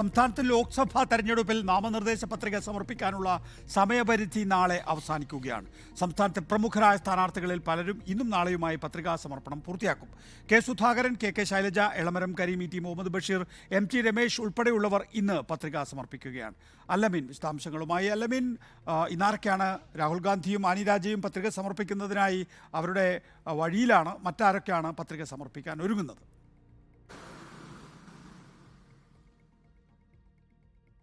സംസ്ഥാനത്ത് ലോക്സഭാ തെരഞ്ഞെടുപ്പിൽ നാമനിർദ്ദേശ പത്രിക സമർപ്പിക്കാനുള്ള സമയപരിധി നാളെ അവസാനിക്കുകയാണ്. സംസ്ഥാനത്തെ പ്രമുഖരായ സ്ഥാനാർത്ഥികളിൽ പലരും ഇന്നും നാളെയുമായി പത്രികാ സമർപ്പണം പൂർത്തിയാക്കും. K Sudhakaran, K Shailaja, Elamaram Kareem, T Muhammad Basheer, T Ramesh ഉൾപ്പെടെയുള്ളവർ ഇന്ന് പത്രിക സമർപ്പിക്കുകയാണ്. അല്ലമീൻ വിശദാംശങ്ങളുമായി. അല്ലമീൻ, ഇന്നാരൊക്കെയാണ്? രാഹുൽ ഗാന്ധിയും ആനി രാജയും പത്രിക സമർപ്പിക്കുന്നതിനായി അവരുടെ വഴിയിലാണ്. മറ്റാരൊക്കെയാണ് പത്രിക സമർപ്പിക്കാൻ ഒരുങ്ങുന്നത്?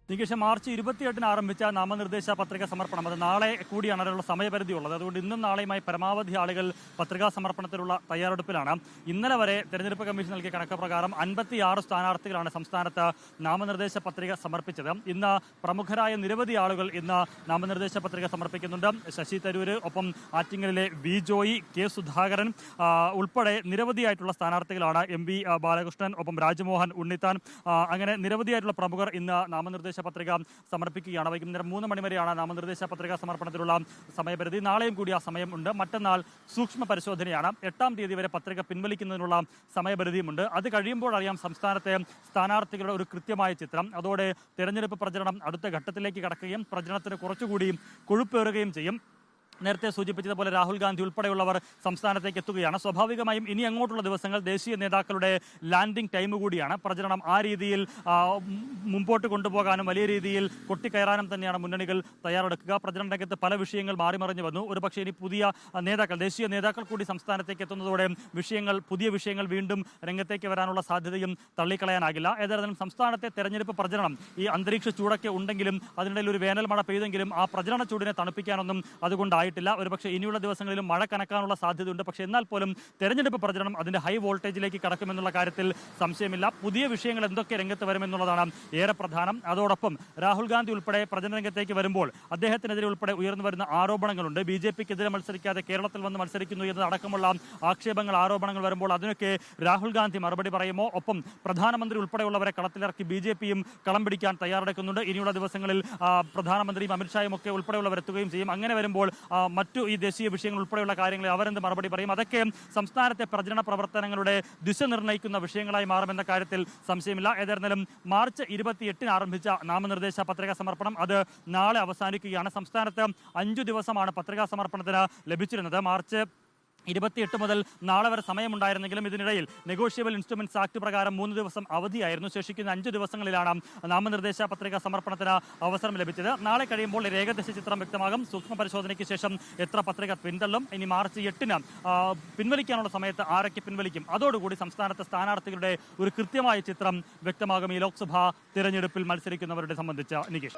നികേഷ്, മാർച്ച് 28-ന് ആരംഭിച്ച നാമനിർദ്ദേശ പത്രിക സമർപ്പണം അത് നാളെ കൂടിയാണ് അതിനുള്ള സമയപരിധി ഉള്ളത്. അതുകൊണ്ട് ഇന്നും നാളെയുമായി പരമാവധി ആളുകൾ പത്രികാ സമർപ്പണത്തിലുള്ള തയ്യാറെടുപ്പിലാണ്. ഇന്നലെ വരെ തെരഞ്ഞെടുപ്പ് കമ്മീഷൻ നൽകിയ കണക്ക് പ്രകാരം 56 സ്ഥാനാർത്ഥികളാണ് സംസ്ഥാനത്ത് നാമനിർദ്ദേശ പത്രിക സമർപ്പിച്ചത്. ഇന്ന് പ്രമുഖരായ നിരവധി ആളുകൾ ഇന്ന് നാമനിർദ്ദേശ പത്രിക സമർപ്പിക്കുന്നുണ്ട്. ശശി തരൂർ, ഒപ്പം ആറ്റിങ്ങലിലെ വി ജോയി, കെ സുധാകരൻ ഉൾപ്പെടെ നിരവധിയായിട്ടുള്ള സ്ഥാനാർത്ഥികളാണ്. MP ബാലകൃഷ്ണൻ, ഒപ്പം രാജ്മോഹൻ ഉണ്ണിത്താൻ, അങ്ങനെ നിരവധിയായിട്ടുള്ള പ്രമുഖർ ഇന്ന് നാമനിർദ്ദേശ പത്രിക സമർപ്പിക്കുകയാണ്. വൈകുന്നേരം 3 മണി വരെയാണ് നാമനിർദ്ദേശ പത്രിക സമർപ്പണത്തിലുള്ള സമയപരിധി. നാളെയും കൂടി ആ സമയം ഉണ്ട്. മറ്റന്നാൾ സൂക്ഷ്മ പരിശോധനയാണ്. 8-ാം തീയതി വരെ പത്രിക പിൻവലിക്കുന്നതിനുള്ള സമയപരിധിയുമുണ്ട്. അത് കഴിയുമ്പോൾ അറിയാം സംസ്ഥാനത്തെ സ്ഥാനാർത്ഥികളുടെ ഒരു കൃത്യമായ ചിത്രം. അതോടെ തെരഞ്ഞെടുപ്പ് പ്രചരണം അടുത്ത ഘട്ടത്തിലേക്ക് കടക്കുകയും പ്രചരണത്തിന് കുറച്ചുകൂടി കൊഴുപ്പേറുകയും ചെയ്യും. നേരത്തെ സൂചിപ്പിച്ചതുപോലെ രാഹുൽ ഗാന്ധി ഉൾപ്പെടെയുള്ളവർ സംസ്ഥാനത്തേക്ക് എത്തുകയാണ്. സ്വാഭാവികമായും ഇനി അങ്ങോട്ടുള്ള ദിവസങ്ങൾ ദേശീയ നേതാക്കളുടെ ലാൻഡിംഗ് ടൈം കൂടിയാണ്. പ്രചരണം ആ രീതിയിൽ മുമ്പോട്ട് കൊണ്ടുപോകാനും വലിയ രീതിയിൽ കൊട്ടിക്കയറാനും തന്നെയാണ് മുന്നണികൾ തയ്യാറെടുക്കുക. പ്രചരണ രംഗത്ത് പല വിഷയങ്ങൾ മാറിമറിഞ്ഞു വന്നു. ഒരുപക്ഷെ ഇനി പുതിയ നേതാക്കൾ, ദേശീയ നേതാക്കൾ കൂടി സംസ്ഥാനത്തേക്ക് എത്തുന്നതോടെ പുതിയ വിഷയങ്ങൾ വീണ്ടും രംഗത്തേക്ക് വരാനുള്ള സാധ്യതയും തള്ളിക്കളയാനാകില്ല. ഏതായാലും സംസ്ഥാനത്തെ തെരഞ്ഞെടുപ്പ് പ്രചരണം ഈ അന്തരീക്ഷ ചൂടൊക്കെ ഉണ്ടെങ്കിലും അതിനിടയിൽ ഒരു വേനൽ മഴ പെയ്തെങ്കിലും ആ പ്രചരണ ചൂടിനെ തണുപ്പിക്കാനൊന്നും അതുകൊണ്ടായി ഒരുപക്ഷെ ഇനിയുള്ള ദിവസങ്ങളിലും മഴ കനക്കാനുള്ള സാധ്യതയുണ്ട്. പക്ഷേ എന്നാൽ പോലും തെരഞ്ഞെടുപ്പ് പ്രചരണം അതിന്റെ ഹൈ വോൾട്ടേജിലേക്ക് കടക്കുമെന്നുള്ള കാര്യത്തിൽ സംശയമില്ല. പുതിയ വിഷയങ്ങൾ എന്തൊക്കെ രംഗത്ത് വരുമെന്നുള്ളതാണ് ഏറെ പ്രധാനം. അതോടൊപ്പം രാഹുൽ ഗാന്ധി ഉൾപ്പെടെ പ്രചരണ രംഗത്തേക്ക് വരുമ്പോൾ അദ്ദേഹത്തിനെതിരെ ഉൾപ്പെടെ ഉയർന്നു വരുന്ന ആരോപണങ്ങളുണ്ട്. BJPക്കെതിരെ മത്സരിക്കാതെ കേരളത്തിൽ വന്ന് മത്സരിക്കുന്നു എന്നതടക്കമുള്ള ആക്ഷേപങ്ങൾ, ആരോപണങ്ങൾ വരുമ്പോൾ അതിനൊക്കെ രാഹുൽ ഗാന്ധി മറുപടി പറയുമോ? ഒപ്പം പ്രധാനമന്ത്രി ഉൾപ്പെടെയുള്ളവരെ കളത്തിലിറക്കി BJPയും കളം പിടിക്കാൻ തയ്യാറെടുക്കുന്നുണ്ട്. ഇനിയുള്ള ദിവസങ്ങളിൽ പ്രധാനമന്ത്രിയും അമിത്ഷായും ഒക്കെ ഉൾപ്പെടെയുള്ളവർ എത്തുകയും ചെയ്യും. അങ്ങനെ വരുമ്പോൾ മറ്റു ഈ ദേശീയ വിഷയങ്ങൾ ഉൾപ്പെടെയുള്ള കാര്യങ്ങളിൽ അവരെന്ത് മറുപടി പറയും? അതൊക്കെ സംസ്ഥാനത്തെ പ്രചരണ പ്രവർത്തനങ്ങളുടെ ദിശ നിർണ്ണയിക്കുന്ന വിഷയങ്ങളായി മാറുമെന്ന കാര്യത്തിൽ സംശയമില്ല. ഏതായിരുന്നാലും മാർച്ച് 28-ന് ആരംഭിച്ച നാമനിർദ്ദേശ പത്രികാ സമർപ്പണം അത് നാളെ അവസാനിക്കുകയാണ്. സംസ്ഥാനത്ത് 5 ദിവസമാണ് പത്രികാ സമർപ്പണത്തിന് ലഭിച്ചിരുന്നത്. മാർച്ച് 28 മുതൽ നാളെ വരെ സമയമുണ്ടായിരുന്നെങ്കിലും ഇതിനിടയിൽ നെഗോഷ്യബിൾ ഇൻസ്ട്രുമെന്റ്സ് ആക്ട് പ്രകാരം 3 ദിവസം അവധിയായിരുന്നു. ശേഷിക്കുന്ന 5 ദിവസങ്ങളിലാണ് നാമനിർദ്ദേശ പത്രിക സമർപ്പണത്തിന് അവസരം ലഭിച്ചത്. നാളെ കഴിയുമ്പോൾ ഏകദേശ ചിത്രം വ്യക്തമാകും. സൂക്ഷ്മ പരിശോധനയ്ക്ക് ശേഷം എത്ര പത്രിക പിന്തള്ളും, ഇനി മാർച്ച് 8-ന് പിൻവലിക്കാനുള്ള സമയത്ത് ആരൊക്കെ പിൻവലിക്കും, അതോടുകൂടി സംസ്ഥാനത്തെ സ്ഥാനാർത്ഥികളുടെ ഒരു കൃത്യമായ ചിത്രം വ്യക്തമാകും ഈ ലോക്സഭാ തിരഞ്ഞെടുപ്പിൽ മത്സരിക്കുന്നവരുടെ സംബന്ധിച്ച്. നികേഷ്.